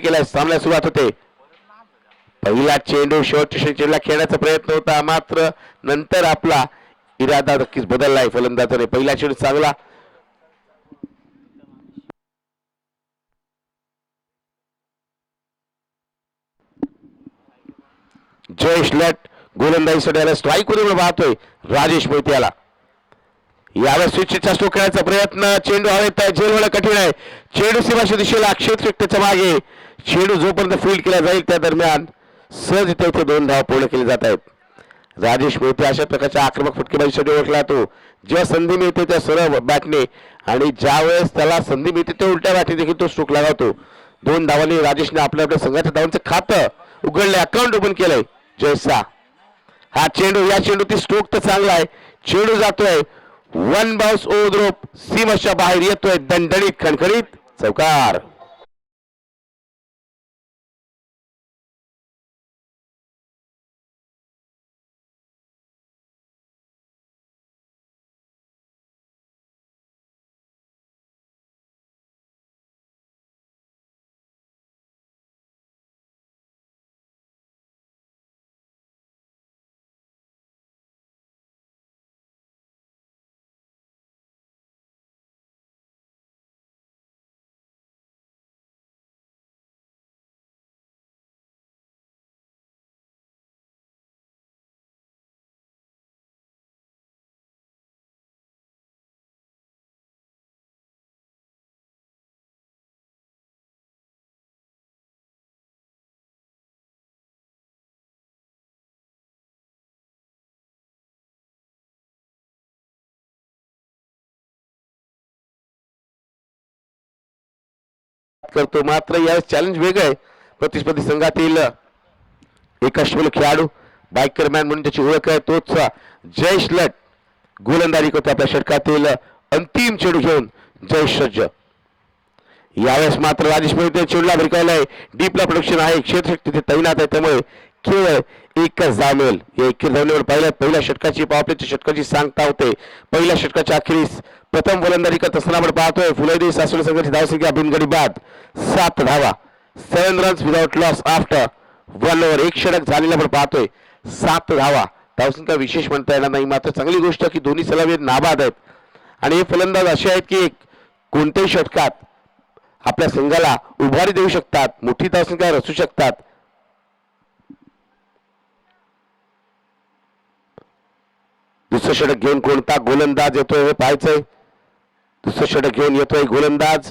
केला सामना सुरुवात होते. पहिला चेंडू शेवटच्या चेंडूला खेळण्याचा प्रयत्न होता मात्र नंतर आपला इरादा नक्कीच बदललाय फलंदाजाने. पहिला चेंडू चांगला जयेश लट गोलंदाजीसाठी स्ट्राईक मध्ये पाहतोय राजेश मोहिते याला. यावेळेस स्विचचा स्ट्रोक खेळण्याचा प्रयत्न चेंडू हवेत झेल होणं कठीण आहे. चेंडू सीमाच्या दिशेला क्षेत्ररक्षकाच्या मागे चेंडू जोपर्यंत फील्ड केला जाईल त्या दरम्यान सहज इथे 2 धावा पूर्ण केले जात आहेत. राजेश मोहिते अशा प्रकारच्या आक्रमक फटकेबाजीसाठी ओळखला जातो. जेव्हा संधी मिळते त्या सरळ बॅटने आणि ज्या वेळेस त्याला संधी मिळते त्या उलट्या बॅटने देखील तो स्ट्रोक लगावतो. 2 धावांनी राजेशने आपल्या संघाच्या धावांचं खातं उघडले, अकाउंट ओपन केलंय. जयसा हा चेंडू या चेंडू स्ट्रोक तर चांगला आहे. चेंडू जातोय 1 बाउन्स ओव्हर द रोप सीमाच्या बाहेर येतोय दणदणीत खणखणीत चौकार. करतो मात्र या चॅलेंज वेगळं आहे. प्रतिस्पर्धी संघातील एक अश्वल खेळाडू बायकर मॅन म्हणून त्याची ओळख आहे तोच जयेश लट गोलंदाजी करतो आपल्या षटकातील अंतिम चेंडू घेऊन. जयेश सज्ज यावेळेस मात्र राजेश मोहिते चेंडूला भिरकावलाय. डीपला प्रोडक्शन आहे, क्षेत्ररक्षक तिथे तैनात आहे त्यामुळे केवळ एकच धाव मिळेल. या एकेरी धावण्यावर पहिल्या षटकाची पॉवरप्लेच्या षटकाची सांगता होते. पहिल्या षटकाच्या अखेरीस प्रथम गोलंदाजी करत असताना आपण पाहतोय फुलैदी सासवड संघाची धावसंख्या बिनगडी बाद 7 धावा 7 runs without loss after 1 over. एक षटक झालेला आपण पाहतोय 7 धावा. धावसंख्या विशेष म्हणता येणार नाही मात्र चांगली गोष्ट की दोन्ही सलामीर नाबाद आहेत आणि हे फलंदाज असे आहेत की कोणत्याही षटकात आपल्या संघाला उभारी देऊ शकतात, मोठी धावसंख्या रचू शकतात. दुसरं षटक घेऊन कोणता गोलंदाज येतोय हे पाहायचंय. दुसरं षटक घेऊन येतोय गोलंदाज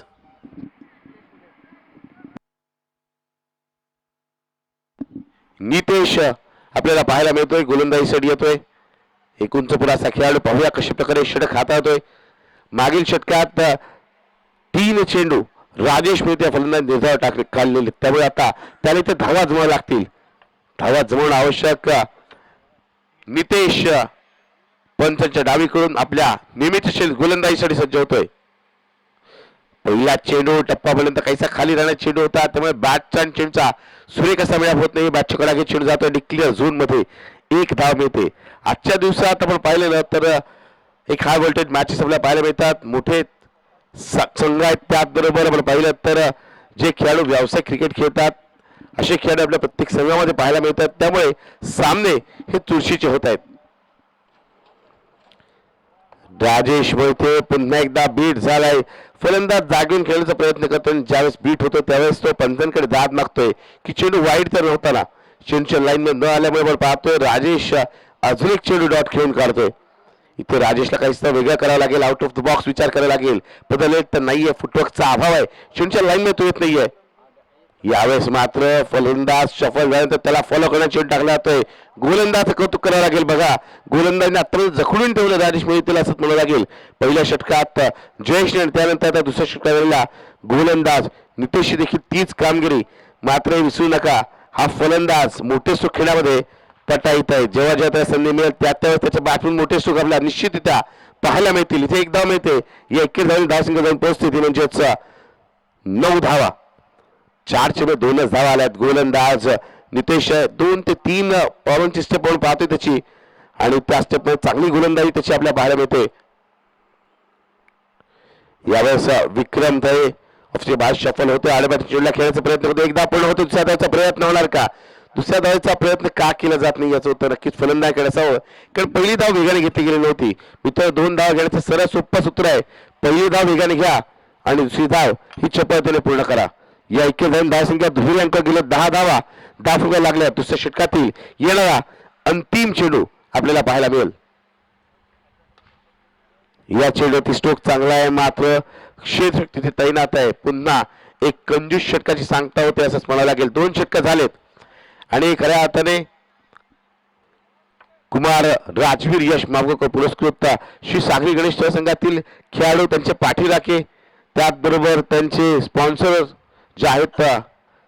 नितेश आपल्याला पाहायला मिळतोय. गोलंदाजीसाठी येतोय 49 पुराचा खेळाडू. पाहूया कशा प्रकारे षटक हाताळतोय. मागील षटकात 3 चेंडू राजेश मोहिते फलंदाज निर्धाव काढलेले त्यामुळे आता त्याला इथे धावा जमावा लागतील. धावा जमवणं आवश्यक. नितेश पंचांच्या डावीकडून आपल्या नेहमीच्या गोलंदाजीसाठी सज्ज होतोय. पहिला चेंडू टप्पापर्यंत काहीसा खाली राहण्याचा चेंडू होता त्यामुळे बॅटचा आणि चेंडूचा सुरेख असा मिळाप होत नाही. बॅटच्या कडाके चेंडू जातोय डिक्लेअर झोन मध्ये 1 धाव मिळते. आजच्या दिवसात आपण पाहिलेलं तर एक हाय व्होल्टेज मॅचेस आपल्याला पाहायला मिळतात. मोठे संघ आहेत त्याचबरोबर आपण पाहिलं तर जे खेळाडू व्यावसायिक क्रिकेट खेळतात असे खेळाडू आपल्या प्रत्येक संघामध्ये पाहायला मिळतात त्यामुळे सामने हे चुरशीचे होत आहेत. राजेश मोहिते पुन्हा एकदा बीट झालाय. फलंदाज जागून खेळण्याचा प्रयत्न करतो आणि ज्यावेळेस बीट होतो त्यावेळेस तो पंचांकडे दाद मागतोय की चेंडू वाईट तर नव्हता ना. चेंडूच्या लाईन मध्ये न आल्यामुळे आपण पाहतोय राजेश अजून एक चेंडू डॉट खेळून काढतोय. इथे राजेशला काहीच वेगळं करावं लागेल, आउट ऑफ द बॉक्स विचार करायला लागेल. बदल एक तर नाहीये, फुटवर्कचा अभाव आहे, चेंडूच्या लाईन मध्ये तो येत नाहीये. यावेळेस मात्र फलंदाज सफल झाल्यानंतर त्याला फॉलो करण्याचा चेंडू टाकला जातोय. गोलंदाज कौतुक करावं लागेल. बघा गोलंदाजीने आता जखडून ठेवलं राजेश मोहितेला असं म्हणावं लागेल. पहिल्या षटकात जयेशने त्यानंतर आता दुसऱ्या षटकाला गोलंदाज नितेशची देखील तीच कामगिरी. मात्र विसरू नका हा फलंदाज मोठे सुख खेळण्यामध्ये पटाईत आहे. जेव्हा जेव्हा त्याला संधी मिळेल त्यावेळेस त्याच्या बॅटमॅन मोठे सुख आपल्याला निश्चितरित्या पाहायला मिळतील. इथे एक धाव मिळते. या 21 धाव धावसंख्या जाऊन पोहोचते ती म्हणजेच 9 धावा. 4 चेंडू 2च धावा आल्यात. गोलंदाज नितेश 2 ते 3 पॉवरची स्टेप पाहून पाहतोय त्याची आणि त्या स्टेप चांगली गोलंदाजी त्याची आपल्याला पाहायला मिळते. यावेळेस विक्रम दळे ऑफचे बाद शफल होते. आडव्या चेंडूला खेळायचा प्रयत्न करतो. एकदा पूर्ण होतो. दुसऱ्या धावाचा प्रयत्न होणार का? दुसऱ्या धावाचा प्रयत्न का केला जात नाही याचं उत्तर नक्कीच फलंदाजाकडे असावं. कारण पहिली धाव वेगाने घेतली गेली नव्हती. मित्र 2 धाव घेण्याचं सरळ सोपं सूत्र आहे. पहिली धाव वेगाने घ्या आणि दुसरी धाव ही चपळतेने पूर्ण करा. या 21 धावसंख्या दुहेरी अंक गेलं 10 धावा 10 फुगा लागल्या. दुसऱ्या षटकातील येणारा अंतिम चेंडू आपल्याला पाहायला मिळेल. या चेंडूवरती स्ट्रोक चांगला आहे मात्र क्षेत्र तिथे तैनात आहे. पुन्हा एक कंजूस षटकाची सांगता होते असंच म्हणावं लागेल. 2 षटकं झालेत आणि खऱ्या अर्थाने कुमार राजवीर यश मावगकर पुरस्कृत श्री सागरी गणेश संघातील खेळाडू त्यांचे पाठीराखे त्याचबरोबर त्यांचे स्पॉन्सर जे आहेत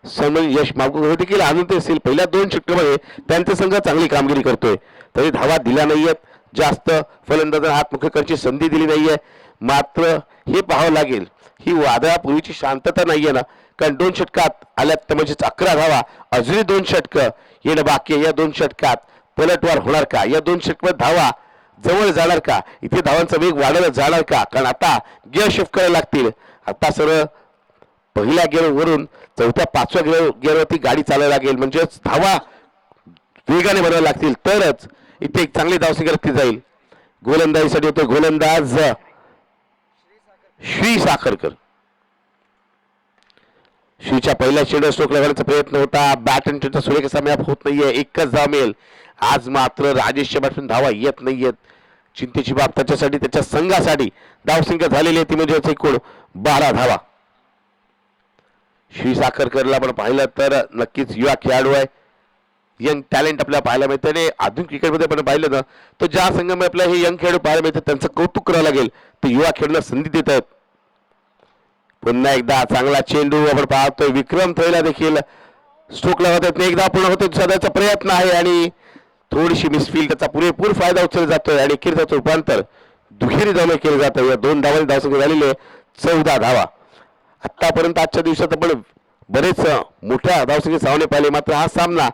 सन्मान यश मावगकर देखील आनंद असतील. पहिल्या 2 षटकामध्ये त्यांचा संघ चांगली कामगिरी करतोय तरी धावा दिल्या नाहीयेत. जास्त फलंदाजांना हातमुखे करण्याची संधी दिली नाहीये. मात्र हे पाहावं लागेल ही वादळापूर्वीची शांतता नाहीये ना. कारण 2 षटकात आल्यात तर म्हणजे 11 धावा. अजूनही 2 षटकं येणं बाकी आहे. या 2 षटकात पलटवार होणार का? या 2 षटकात धावा जवळ जाणार का? इथे धावांचा वेग वाढवला जाणार का? कारण आता गिअर शिफ्ट करायला लागतील. आता सरळ पहिल्या गिअरवरून 4थ्या 5व्या गिअरवरती गाडी चालायला लागेल. म्हणजेच धावा वेगाने बनवायला लागतील तरच इथे एक चांगली धावसंख्या रखली जाईल. गोलंदाजीसाठी होतो गोलंदाज श्री साखरकर. श्रीच्या पहिल्या चेंडू स्ट्रोक लगावण्याचा प्रयत्न होता. बॅट अँड चेंडूचा सुरेख असा मॅप होत नाहीये. एकच धाव मिळेल. आज मात्र राजेशच्या बॅटून धावा येत नाहीयेत. चिंतेची बाब त्याच्यासाठी त्याच्या संघासाठी. धावसंख्या झालेली आहे ती म्हणजे एकूण 12 धावा. श्री साखरकरला आपण पाहिलं तर नक्कीच युवा खेळाडू आहे. यंग टॅलेंट आपल्याला पाहायला मिळतं आणि आधुनिक क्रिकेटमध्ये आपण पाहिलं ना तर ज्या संघामध्ये आपल्याला हे यंग खेळाडू पाहायला मिळतात त्यांचं कौतुक करावं लागेल. ते युवा खेळाडूंना संधी देत आहेत. पुन्हा एकदा चांगला चेंडू आपण पाहतोय. विक्रम थैला देखील स्ट्रोक लागत आहेत. एकदा पूर्ण होतो दुसऱ्याचा प्रयत्न आहे आणि थोडीशी मिसफील्ड त्याचा पुरेपूर फायदा उचलला जातोय आणि अखेर त्याचं रूपांतर दुहेरी धावांमध्ये केलं जातं. या 2 धावांनी धावसंख्या झालेली आहे 14 धावा. आतापर्यंत आजच्या दिवसात आपण बरेच मोठ्या धावसंख्येचे सामने पाहिले. मात्र हा सामना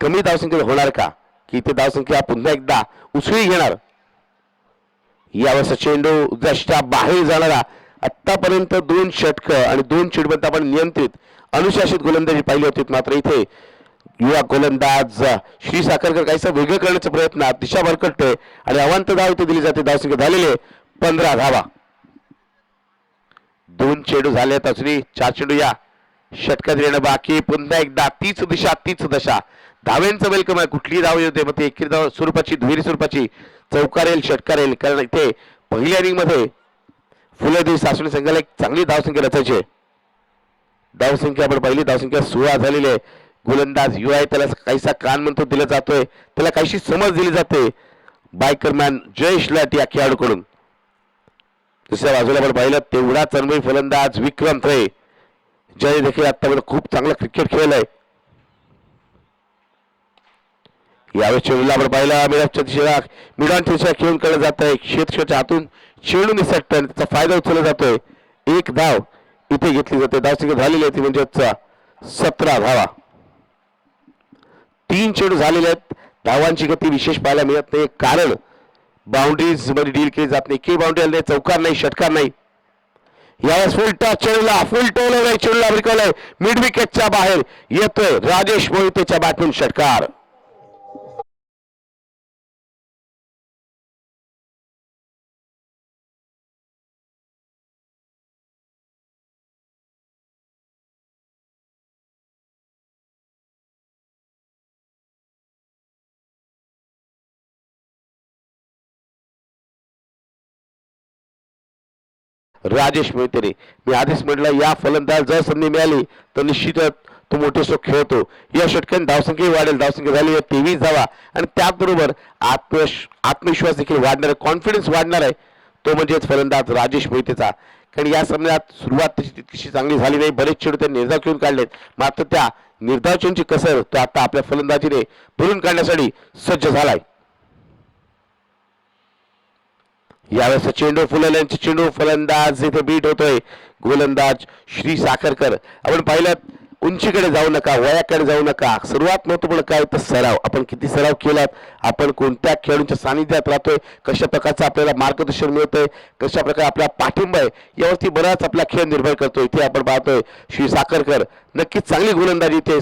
कमी धावसंख्येत होणार का की इथे धावसंख्या पुन्हा एकदा उसळी घेणार? यावेळेस चेंडू जस्टच्या बाहेर जाणारा. आतापर्यंत 2 षटकं आणि 2 चेंडूमध्ये आपण नियंत्रित अनुशासित गोलंदाजी पाहिली होती. मात्र इथे युवा गोलंदाज श्री साखरकर काहीसा वेगळं करण्याचा प्रयत्न दिशा भरकटतोय आणि अवांत धाव इथे दिली जाते. धावसंख्या झालेले 15 धावा. 2 चेंडू झाले अजूनही 4 चेंडू या षटकात येणं बाकी. पुन्हा एकदा तीच दशा धाव्यांचं वेलकम आहे. कुठली धाव येते मग ती एकेरी धाव स्वरूपाची दुहेरी स्वरूपाची चौकार येईल षटकार येईल. कारण इथे पहिल्या इनिंग मध्ये फुलेदेवी सासवडी संघाला एक चांगली धावसंख्या रचायची. धावसंख्या आपण पहिली धावसंख्या 16 झालेली आहे. गोलंदाज युवा आहे त्याला काहीसा कान म्हणतो दिला जातोय. त्याला काहीशी समज दिली जाते बायकरमॅन जयेश लाट या खेळाडूकडून. दुसऱ्या बाजूला आपण पाहिलं तेवढा अनुभवी फलंदाज विक्रम थै ज्याने देखील आतापर्यंत खूप चांगला क्रिकेट खेळलाय. यावेळी चेंडूला आपण पाहिला मिडॉनच्या दिशेला खेळून केलं जात आहे. क्षेत्राच्या हातून चेंडू निसटत आणि त्याचा फायदा उचलला जातोय. 1 धाव इथे घेतली जाते. धावसंख्या झालेली आहे ती म्हणजे 17 धावा. 3 चेंडू झालेले आहेत. धावांची गती विशेष पाहायला मिळत नाही कारण बाउंड्रीज मध्ये डील केली जात नाही. की बाउंड्री आली चौकार नाही षटकार नाही. यावेळेस फुल टच चेंडूला फुल टोलवलाय चेंडूला भिरकवलाय मिड विकेटच्या बाहेर येतोय राजेश मोहितेच्या बॅटून षटकार. राजेश मोहिते मी आधीच म्हटलं या फलंदाज जर संधी मिळाली तर निश्चितच तो मोठे स्ट्रोक खेळतो. या षटकात धावसंख्या वाढेल. धावसंख्या झाली 23 धावा आणि त्याचबरोबर आत्मविश्वास देखील वाढणार आहे. कॉन्फिडन्स वाढणार आहे तो म्हणजेच फलंदाज राजेश मोहितेचा. कारण या सामन्यात सुरुवात त्याची तितकीशी चांगली झाली नाही. बरेच चेंडू त्यांनी निर्धाव घेऊन काढलेत. मात्र त्या निर्धाव चेंडूची कसर तो आता आपल्या फलंदाजीने भरून काढण्यासाठी सज्ज झालाय. यावेळेस चेंडू फुलवल्याचे चेंडू फलंदाज इथे बीट होतोय गोलंदाज श्री साखरकर. आपण पाहिलं उंचीकडे जाऊ नका, वयाकडे जाऊ नका. सर्वात महत्त्वपूर्ण काय तर सराव. आपण किती सराव केलात, आपण कोणत्या खेळाडूंच्या सानिध्यात राहतोय, कशा प्रकारचं आपल्याला मार्गदर्शन मिळतंय, कशा प्रकारे आपला पाठिंबा आहे, यावरती बराच आपला खेळ निर्भर करतोय. इथे आपण पाहतोय श्री साखरकर नक्कीच चांगली गोलंदाजी इथे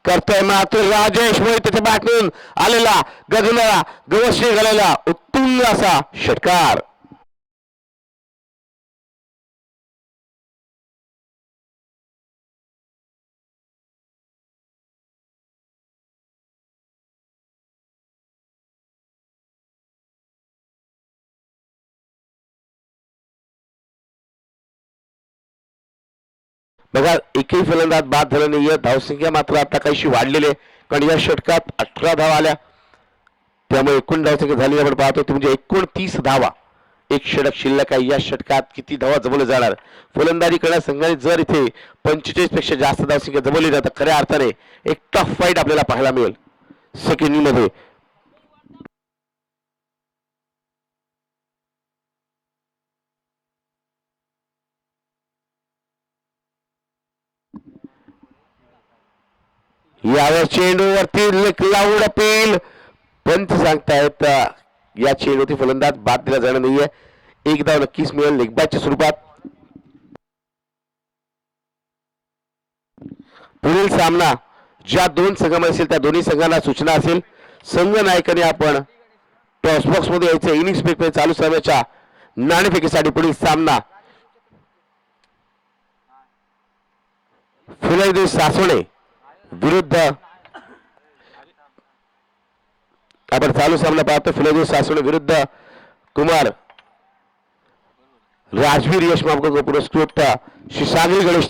करतोय. मात्र राजेश मोहिते बॅटमॅन आलेला गगनाला गवश्री घालायला उत्तुंग असा षटकार. बघा एकही फलंदाज बाद झाला नाहीये. धावसंख्या मात्र आता काहीशी वाढलेली आहे, कारण या षटकात 18 धावा आल्या, त्यामुळे एकूण धावसंख्या झाली आपण पाहतो ती म्हणजे 29 धावा. एक षटक शिल्लक आहे. या षटकात किती धावा जमवल्या जाणार. फलंदाजी करणाऱ्या संघाने जर इथे 45 पेक्षा जास्त धावसंख्या जमवली ना, तर खऱ्या अर्थाने एक टफ फाईट आपल्याला पाहायला मिळेल सेकंड मध्ये. यावर चेंडूवरती लाऊड अपील. पंच सांगतायत या चेंडूवरती फलंदाज बाद दिला जाणार नाहीये. एक धाव नक्कीच मिळेल लेगबॅटच्या स्वरूपात. पुढील सामना ज्या दोन संघामध्ये असेल त्या दोन्ही संघांना सूचना असेल. संघ नायकाने आपण टॉस बॉक्स मध्ये यायचं. इनिंग्स ब्रेक मध्ये चालू सामन्याच्या नाणेफेकीसाठी पुढील सामना फुलदेव सासवणे विरुद्ध, आपण चालू सामना पाहतो फुलदेव सासवणे विरुद्ध कुमार राजवीर यश मापकर पुरस्कृत श्री सागरी गणेश.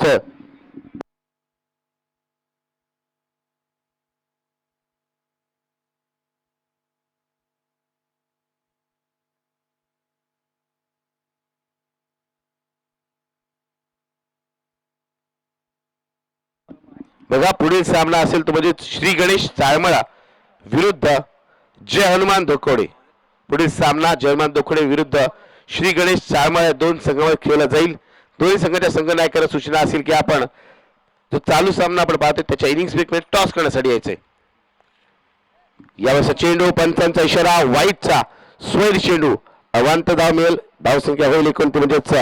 बघा पुढील सामना असेल तो म्हणजे श्री गणेश चाळमळा विरुद्ध जय हनुमान धोकोडे. पुढील सामना जय हनुमान धोकोडे विरुद्ध श्री गणेश चाळमळा दोन संघामध्ये खेळला जाईल. दोन्ही संघाच्या संघनायकांना सूचना असेल की आपण जो चालू सामना आपण पाहतो त्याच्या इनिंग्स ब्रेक मध्ये टॉस करण्यासाठी यायचंय. यावेळेस चेंडू पंचांचा इशारा वाईटचा स्वैर चेंडू. अवांत धाव मिळेल. धावसंख्या होईल एकूण म्हणजेच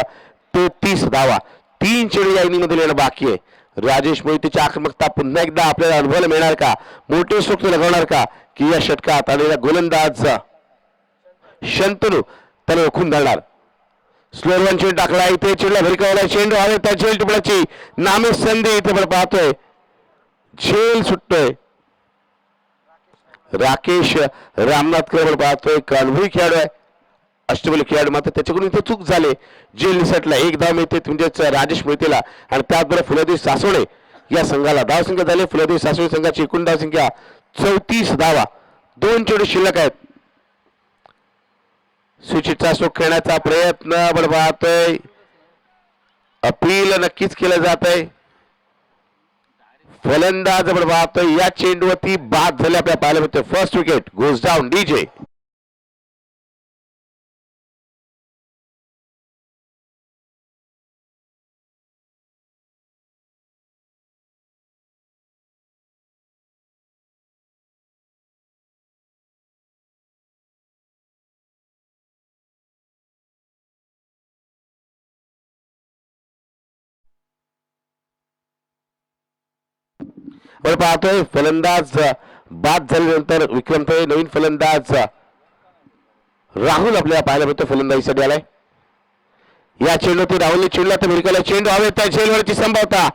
33 धावा. 3 चेंडू या इनिंग मध्ये येणं बाकी आहे. राजेश मोहितेची आक्रमकता पुन्हा एकदा आपल्याला अनुभवायला मिळणार का. मोठे स्ट्रोक लगावणार का की या षटकात आलेला गोलंदाज शंतनू त्याला ओळखून धरणार. स्लोअर वन चेंडू टाकला. इथे चेंडूला भिरकावला. चेंडू हवे त्या झेल टिपण्याची नामे संधी इथे आपण पाहतोय. झेल सुटतोय. राकेश रामनाथकर आपण पाहतोय अनुभवी खेळाडू आहे, अष्टबली खेळाडू. मात्र त्याच्याकडून इथे चूक झाले. जेल निसटला. एक धाव मिळते म्हणजेच राजेश मोहितेला आणि त्याचबरोबर फुलदेव सासवणे या संघाला धावसंख्या झाली. फुलदेव सासवणे संघाची एकूण धावसंख्या 34 धावा. 2 चेंडू शिल्लक आहेत. सुचितचा स्ट्रोक खेळण्याचा प्रयत्न आपण पाहतोय. अपील नक्कीच केलं जात आहे. फलंदाज आपण पाहतोय या चेंडूवरती बाद झाले आपल्याला पाहायला मिळतोय. First wicket goes down DJ. आपण पाहतोय फलंदाज बाद झाल्यानंतर विक्रमतळे नवीन फलंदाज राहुल आपल्याला पाहायला मिळतो फलंदाजीसाठी आलाय. या चेंडूवरती राहुलने चेंडूला तर भिरकावला. चेंडू हवे त्या झेलवरची संभावता.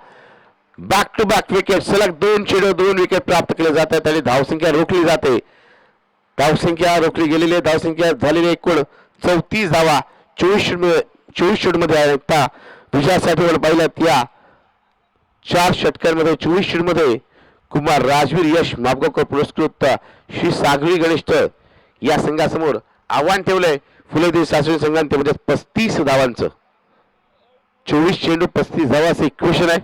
Back to back wicket. सलग 2 चेंडू 2 विकेट प्राप्त केले जात आहेत आणि धावसंख्या रोखली जाते. धावसंख्या रोखली गेलेली आहे. धावसंख्या झालेली एकूण 34 धावा 24 षटमध्ये आहे. आता विजयासाठी आपण पाहिलं या 4 षटकांमध्ये 24 षटमध्ये कुमार राजवीर यश मापगावकर पुरस्कृत श्री सागरी गणेश या संघासमोर आव्हान ठेवलंय फुलेदेव सासवणे संघाने. ते म्हणजे 35 धावांचं. 24 चेंडू 35 धावा असं इक्वेशन आहे.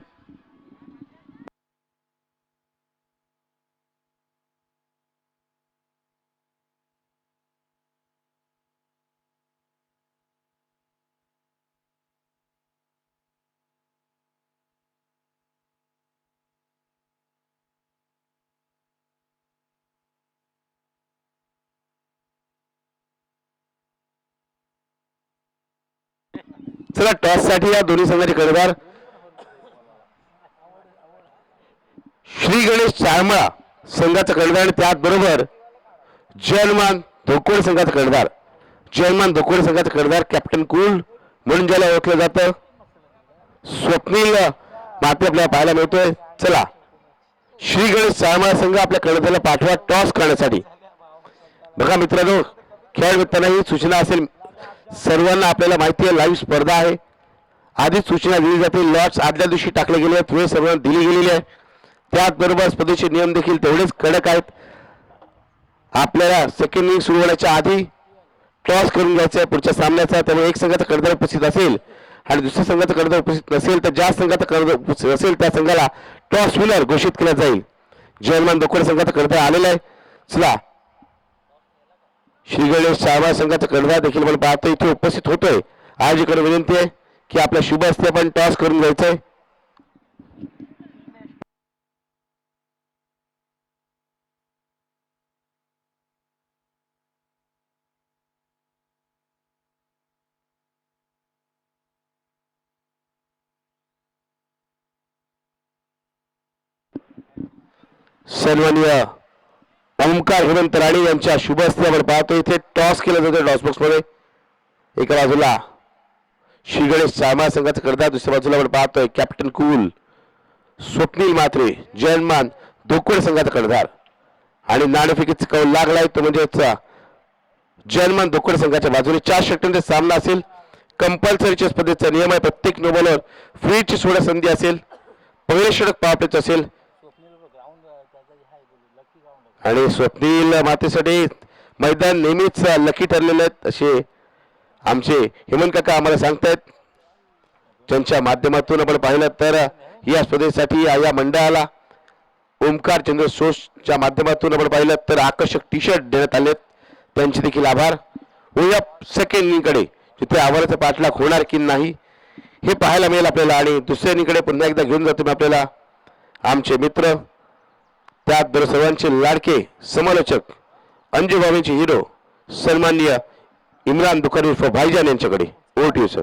चला टॉस साठी या दोन्ही संघाचे कर्णधार श्री गणेश चारमळा संघाचा कर्णधार आणि त्याचबरोबर जयमान धोकोड संघाचा कर्णधार. जयमान धोकोड संघाचा कर्णधार कॅप्टन कूल म्हणून ज्याला ओळखलं जातं स्वप्नील मात्र आपल्याला पाहायला मिळतोय. चला श्री गणेश चारमळा संघ आपल्या कर्णधाराला पाठवा टॉस करण्यासाठी. बघा मित्रांनो, खेळ मित्रांना ही सूचना असेल सर्वांना आपल्याला माहिती आहे लाईव्ह स्पर्धा आहे. आधीच सूचना दिली जाते. लॉट्स आदल्या दिवशी टाकले गेले आहेत, वेळ सर्वांना दिली गेलेली आहे. त्याचबरोबर स्पर्धेचे नियम देखील तेवढेच कडक आहेत. आपल्याला सेकंड इनिंग सुरू होण्याच्या आधी टॉस करून घ्यायचा आहे पुढच्या सामन्याचा. त्यामुळे एक संघाचा कर्णधार उपस्थित असेल आणि दुसऱ्या संघाचा कर्णधार उपस्थित नसेल तर ज्या संघाचा कर्णधार उपस्थित असेल त्या संघाला टॉस विनर घोषित केला जाईल. जयमान दोकोड संघाचा कर्णधार आलेला आहे. चला श्री गणेश चारमळा संघाचा कर्णधार देखील आपण पाहतो इथे उपस्थित होतोय. आयोजकांना विनंती आहे की आपल्या शुभ हस्ते आपण टॉस करून घ्यायचंय. सन्माननीय ओमकार हेमंत राणे यांच्या शुभ हस्ते आपण पाहतो इथे टॉस केला जातो. टॉस बॉक्स मध्ये एका बाजूला श्री गणेश चारमळा संघाचा कर्णधार, दुसऱ्या बाजूला आपण पाहतोय कॅप्टन कूल स्वप्नील मात्रे जयमान धोकोड संघाचा कर्णधार. आणि नाणेफेकीचा कौल लागलाय तो म्हणजे जयमान धोकोड संघाच्या बाजूने 4 षटकांचा सामना असेल. कंपल्सरीच्या स्पर्धेचा नियम आहे प्रत्येक नो बॉलर फ्रीची सोडा संधी असेल. पहिले षटक पावटेच असेल आणि स्वप्नील मातेसाठी मैदान नेहमीच लकी ठरलेले आहेत असे आमचे हेमंत काका आम्हाला सांगतायत. त्यांच्या माध्यमातून आपण पाहिलं तर या स्पर्धेसाठी या मंडळाला ओमकार चंद्र सोसच्या माध्यमातून आपण पाहिलं तर आकर्षक टी शर्ट देण्यात आलेत. त्यांचे देखील आभार. होऊया सेकंड इनिंगकडे जिथे आव्हानाचा पाठलाग होणार की नाही हे पाहायला मिळेल आपल्याला. आणि दुसऱ्या इनिंगकडे पुन्हा एकदा घेऊन जातो मी आपल्याला आमचे मित्र त्याचबरोबर सर्वांचे लाडके समालोचक अंजू बाबींचे हिरो सन्माननीय इम्रान बुखारी उर्फ भाईजान यांच्याकडे. Over to you sir.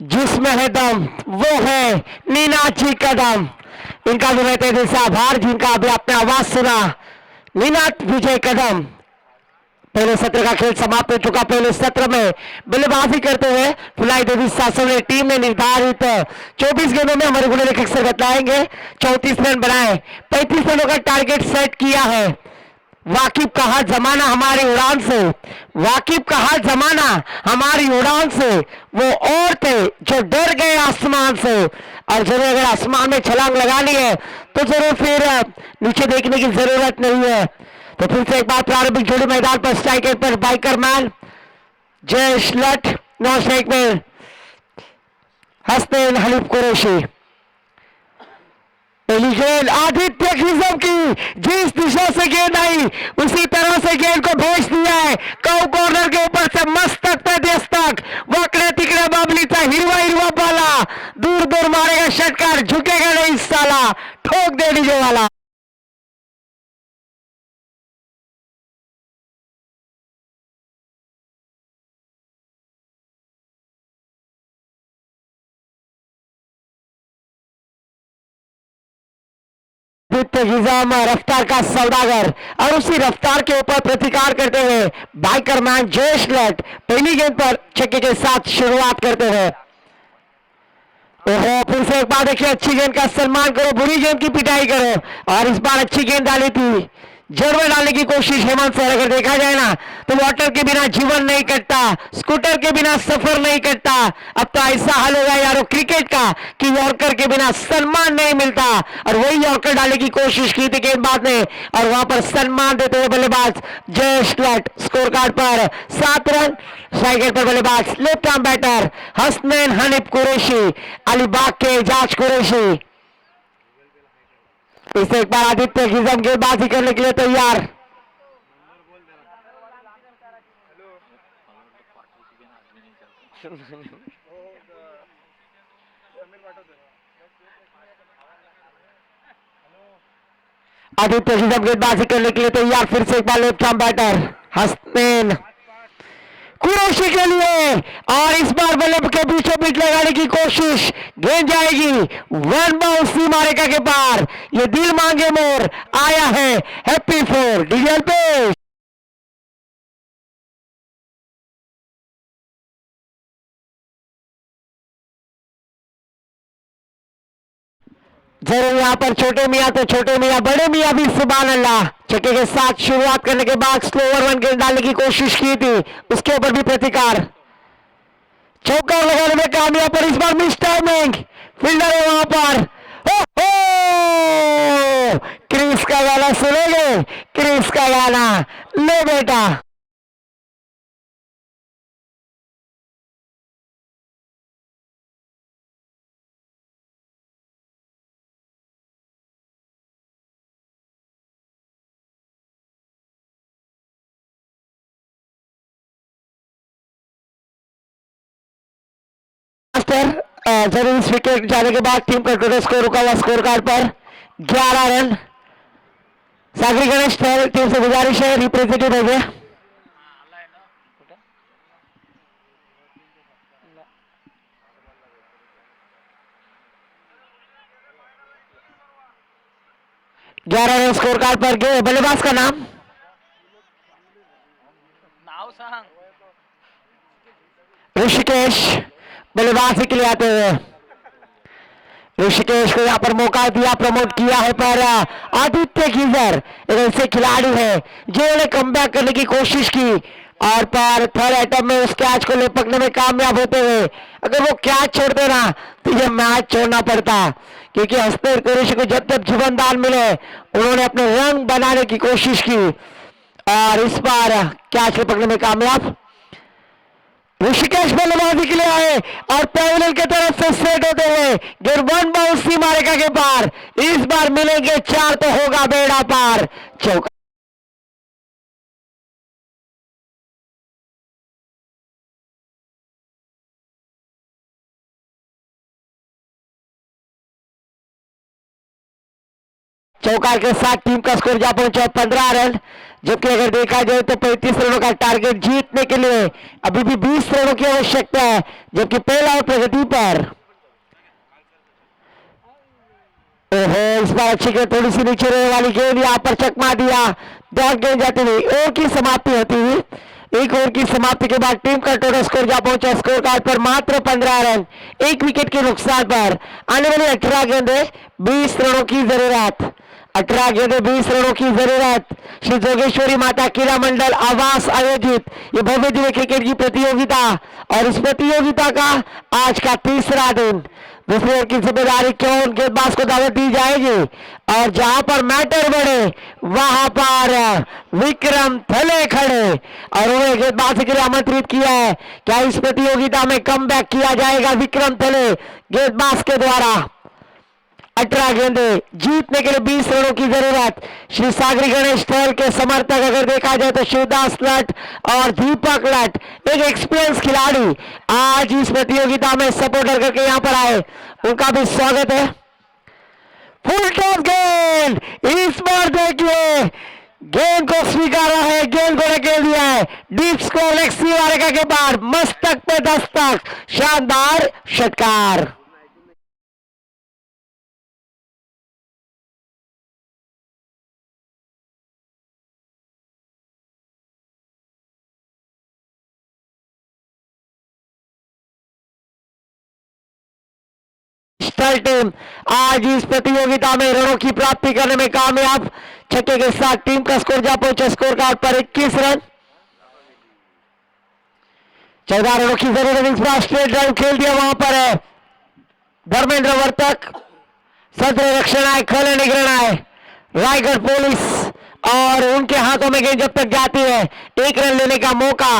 जिसमें है दम वो है नीनाची कदम. इनका भी रहते दिल से आभार जिनका अभी आपने आवाज सुना. नीनाथ विजय कदम. पहले सत्र का खेल समाप्त हो चुका. पहले सत्र में बल्लेबाजी करते हुए फिलहाल देवी शासन टीम ने निर्धारित 24 गेंदों में हमारे गुणे लेखक सर बतलाएंगे 34 रन बनाए. 35 रनों का टारगेट सेट किया है. वाकिब कहा जमाना हमारी उड़ान से, वाकिब कहा जमाना हमारी उड़ान से, वो और थे जो डर गए आसमान से. और जरूर अगर आसमान में छलांग लगा ली है तो जरूर फिर नीचे देखने की जरूरत नहीं है. तो फिर से एक बार प्रारंभिक जोड़ी मैदान पर स्ट्राइकर पर बाइकर मैन जयेश लठ, नौ स्ट्राइक में हसनैन हनीफ कुरैशी. पहली गेंद आदित्य खिजम की, जिस दिशा से गेंद आई उसी तरह से गेंद को भेज दिया है. कौ कॉर्नर के ऊपर से मस्तक पे दस्तक, वक्र तिकडे बाबलीचा हिरवा हिरवा बाला, दूर दूर मारेगा षटकार, झुकेगा नहीं साला, ठोक दे डीजे वाला. निजाम रफ्तार का सौदागर और उसी रफ्तार के ऊपर प्रतिकार करते हुए बाइकर मैन जयेश लट पहली गेंद पर छक्के के साथ शुरुआत करते हैं. ओहो, फिर से एक बार देखिए अच्छी गेंद का सम्मान करो, बुरी गेंद की पिटाई करो. और इस बार अच्छी गेंद डाली थी, जरूर डालने की कोशिश हेमंत सर. अगर देखा जाए ना तो वाटर के बिना जीवन नहीं कटता, स्कूटर के बिना सफर नहीं कटता. अब तो ऐसा हाल हो गया यारो क्रिकेट का कि यॉर्कर के बिना सम्मान नहीं मिलता. और वही यॉर्कर डालने की कोशिश की थी गेंदबाज ने और वहां पर सम्मान देते हुए बल्लेबाज जयेश लट. स्कोर कार्ड पर 7 रन. स्ट्राइकर पर बल्लेबाज left arm batter Hasnain Hanif Qureshi, Alibag के एजाज कुरैशी. इसे एक बार आदित्य खिजम गेंदबाजी करने के लिए तैयार. आदित्य की जब गेंदबाजी करने के लिए तैयार, फिर से एक बार left arm batter Hasnain Qureshi के लिए, और इस बार बल्ले के बीचों बीच लगाने की कोशिश, गेंद जाएगी वन बाउंस सीमा रेखा के पार। ये दिल मांगे मोर आया है हैप्पी फोर डीएल पे। जरूर यहाँ पर छोटे मियाँ तो छोटे मियाँ, बड़े मियाँ भी सुभान अल्लाह। छक्के के साथ शुरुआत करने के बाद स्लोवर वन गेंद डालने की कोशिश की थी, उसके ऊपर भी प्रतिकार, चौका लगाने में कामयाब, पर इस बार मिस टाइमिंग, फील्डर है वहां पर। क्रिस का गाना सुनोगे, क्रिस का गाना, ले बेटा। जरूर इस विकेट जाने के बाद टीम का टोटल स्कोर रुका हुआ स्कोर कार्ड पर 11 रन। सागरी गणेश टीम से गुजारिश है रिप्रेजेंटेटिव हो गया। ग्यारह रन स्कोर कार्ड पर गए। बल्लेबाज का नाम ऋषिकेश, बल्लेबाजी के लिए आते हुए ऋषिकेश को यहाँ पर मौका दिया, प्रमोट किया है, पर आदित्य कीजर एक ऐसे खिलाड़ी है जिन्होंने कमबैक करने की कोशिश की, और पर थर्ड अटैम्प में उस कैच को लपकने में कामयाब होते हुए अगर वो कैच छोड़ते ना तो ये मैच छोड़ना पड़ता, क्योंकि हसनैन कुरैशी को जब जब जुबनदान मिले उन्होंने अपने रंग बनाने की कोशिश की, और इस बार कैच लपकने में कामयाब। ऋषिकेश बल्लेबाजी के लिए आए और पैवेलियन की तरफ से सेट होते हुए गेंद वन बाउंस सीमा रेखा के पार, इस बार मिलेंगे 4 तो होगा बेड़ा पार। चौका चौकार के साथ टीम का स्कोर जा पहुंचा 15 रन, जबकि अगर देखा जाए तो 35 रनों का टारगेट जीतने के लिए अभी भी 20 रनों की आवश्यकता है, जबकि पहला और प्रगति पर। ओहो, इस बार अच्छी गेंद थोड़ी सी नीचे रहने वाली गेंद यहाँ पर चकमा दिया, डॉट गेंद जाती हुई ओवर की समाप्ति होती हुई। एक ओवर की समाप्ति के बाद टीम का टोटल स्कोर जा पहुंचा स्कोर कार्ड पर मात्र 15 रन, एक विकेट के नुकसान पर। आने वाली 18 गेंदें 20 रनों की जरूरत, 18 गेंदें 20 रनों की जरूरत। श्री जोगेश्वरी माता क्रीड़ा मंडल आवास आयोजित ये भव्य दिव्य क्रिकेट की प्रतियोगिता, और इस प्रतियोगिता का आज का तीसरा दिन। दूसरी ओर की जिम्मेदारी क्यों गेंदबाज को दावत दी जाएगी, और जहां पर मैटर बढ़े वहां पर विक्रम थले खड़े, और उन्हें गेंदबाजी के लिए आमंत्रित किया है। क्या इस प्रतियोगिता में कमबैक किया जाएगा विक्रम थले गेंदबाज के द्वारा? 18 गेंदें जीतने के लिए 20 रनों की जरूरत। श्री सागरी गणेश ठहल के समर्थक अगर देखा जाए तो शिवदास लट और दीपक लट, एक एक्सपीरियंस खिलाड़ी आज इस प्रतियोगिता में सपोर्टर करके यहां पर आए, उनका भी स्वागत है। फुल टॉस गेंद, इस बार देखिए गेंद को स्वीकारा है, गेंद को निकल दिया है डीप स्कोर लेक्सी वारेका के पार, मस्तक पे दस्तक, शानदार षटकार। टीम आज इस प्रतियोगिता में रनों की प्राप्ति करने में कामयाब। छक्के के साथ टीम का स्कोर जा पहुंचा स्कोर कार्ड पर 21 रन, 14 रनों की जरूरत। इस बार स्ट्रेट ड्राइव खेल दिया, वहां पर है धर्मेंद्र वर्तक, सत्र रक्षण आए, खले निगरण आए रायगढ़ पुलिस, और उनके हाथों में गेंद जब तक जाती है एक रन लेने का मौका।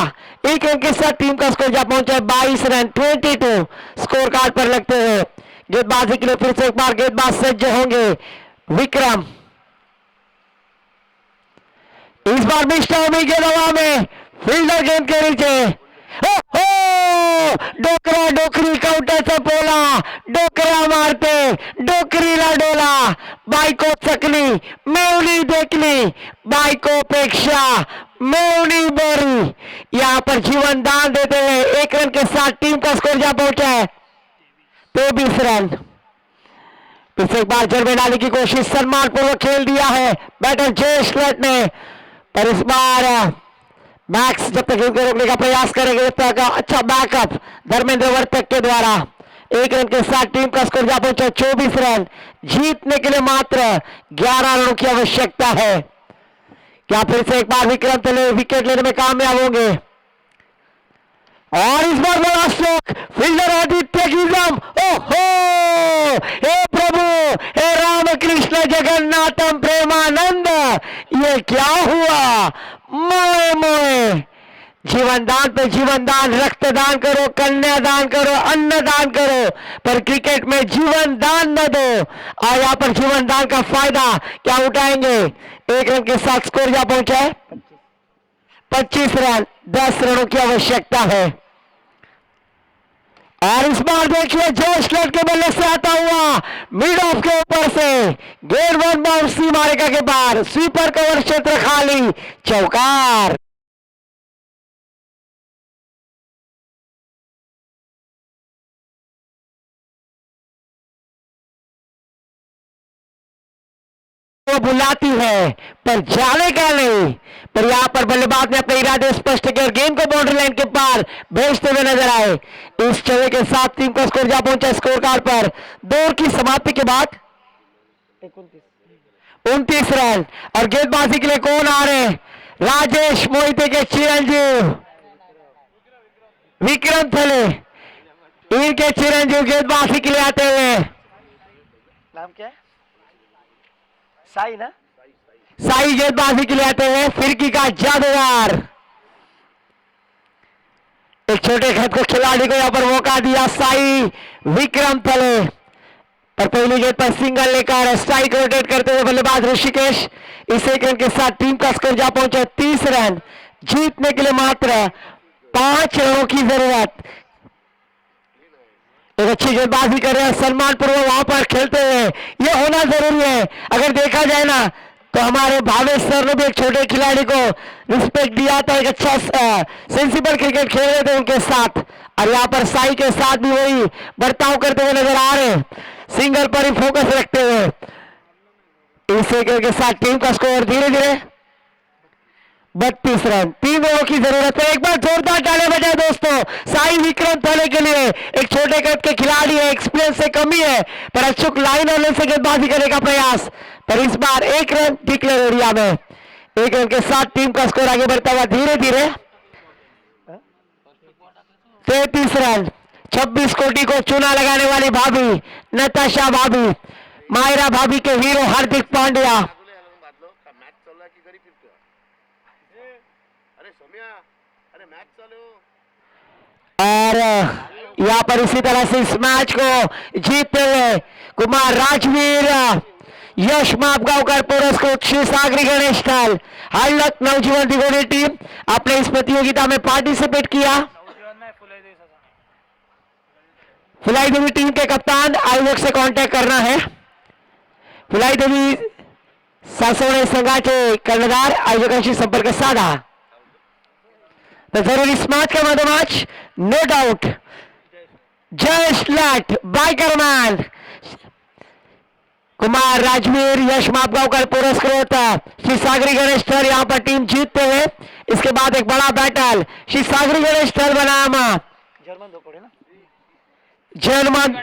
एक रन के साथ टीम का स्कोर जा पहुंचा 22 रन, 22 स्कोर कार्ड पर लगते हुए। गेंदबाजी के लिए फिर से एक बार गेंदबाज सज्ज होंगे विक्रम। इस बार मिस्टर होमी गेंद हवा में, फील्डर गेंद के नीचे, डोकरा डोकरी कवट्याचा पोला, डोकऱ्या मारते, डोकरीला डोला, बायको चकली, मेवणी देखली, बायकोपेक्षा मेवणी बरी। यहाँ पर जीवन दान देते हुए 1 रन के साथ टीम का स्कोर जा पहुंचा है 23 रन। फिर से एक बार जरबे डालने की कोशिश, सम्मान पूर्वक खेल दिया है बैटर जयेश लट ने, पर इस बार मैक्स जब तक गेंद को रोकने का प्रयास करेंगे तब तक अच्छा बैकअप धर्मेंद्र वर्तक के द्वारा 1 रन के साथ टीम का स्कोर जा पहुंचा 24 रन। जीतने के लिए मात्र 11 रनों की आवश्यकता है। क्या फिर से एक बार विक्रम तले विकेट लेने में कामयाब होंगे? और इस बार बड़ा स्ट्रोक, फील्डर आदित्य की दम, ओहो, हे प्रभु, हे रामकृष्ण जगन्नाथम प्रेमानंद, ये क्या हुआ? मोए मोए, जीवन दान पे जीवन दान, रक्तदान करो, कन्यादान करो, अन्नदान करो, पर क्रिकेट में जीवन दान न दो। और यहाँ पर जीवन दान का फायदा क्या उठाएंगे? 1 रन के साथ स्कोर जा पहुंचा है 25 रन, 10 रनों की आवश्यकता है। और इस बार देखिए जोश लट के बल्ले से आता हुआ मिड ऑफ के ऊपर से गेंद 1 बाउंसी मारेगा के बाद स्वीपर कवर क्षेत्र खाली, चौकार। वो बुलाती है पर जाने का नहीं, पर यहाँ पर बल्लेबाज ने अपने इरादे स्पष्ट किए और गेंद को बाउंड्री लाइन के पार भेजते हुए नजर आए। इस चौके के साथ टीम का स्कोर जा पहुंचा स्कोर कार्ड पर 2 ओवर की समाप्ति के बाद 29 रन। और गेंदबाजी के लिए कौन आ रहे हैं? राजेश मोहिते के चिरंजीव विक्रम थले, इनके चिरंजीव गेंदबाजी के लिए आते हुए। नाम क्या है? साई ना? साई गेंदबाजी के लिए आते हैं, फिरकी का जादूगर। एक छोटे खत को खिलाड़ी को यहां पर मौका दिया साई विक्रम थले, पर पहली गेंद पर सिंगल लेकर स्ट्राइक रोटेट करते हुए बल्लेबाज ऋषिकेश। इस 1 रन के साथ टीम का स्कोर जा पहुंचा 30 रन। जीतने के लिए मात्र 5 रनों की जरूरत। एक अच्छी गेंदबाजी कर रहे हैं सम्मान पूर्वक वहां पर खेलते हुए, ये होना जरूरी है। अगर देखा जाए ना तो हमारे भावेश सर ने भी एक छोटे खिलाड़ी को रिस्पेक्ट दिया था, एक अच्छा सेंसिबल क्रिकेट खेल रहे थे उनके साथ। और यहाँ पर साई के साथ भी वही बर्ताव करते हुए नजर आ रहे हैं, सिंगल पर ही फोकस रखते हुए। इस 1 रन के साथ टीम का स्कोर धीरे धीरे 32 रन। 3 ओवर की जरूरत है। एक बार जोरदार तालियां बजाएं दोस्तों साई विक्रम थले के लिए। एक छोटे कद के खिलाड़ी है, एक्सपीरियंस से कमी है, पर अचूक लाइन और से गेंदबाजी करने का प्रयास, पर इस बार 1 रन डिक्लेयर एरिया में। 1 रन के साथ टीम का स्कोर आगे बढ़ता हुआ धीरे धीरे 33 रन। 26 कोटि को चूना लगाने वाली भाभी नताशा भाभी, मायरा भाभी के हीरो हार्दिक पांड्या। और यहाँ पर इसी तरह से इस मैच को जीतते हुए कुमार राजवीर, यश मापगांवकर पुरस्कृत श्री सागरी गणेश थाल हल्लक नवजीवन दिगोनी टीम आपने इस प्रतियोगिता में पार्टिसिपेट किया। फुलाई देवी टीम के कप्तान आयोजक से कांटेक्ट करना है। फुलाई देवी सासवडे संघाचे कर्णधार आयोजकांशी संपर्क साधा। तर जरूर इस मैच का मधोमैच नो डाउट जयेश लट बाइकर मैन कुमार राजवीर यश मापगांवकर पुरस्कृत श्री सागरी गणेश थल यहाँ पर टीम जीतते हुए। इसके बाद एक बड़ा बैटल श्री सागरी गणेश थल बनाम जर्मन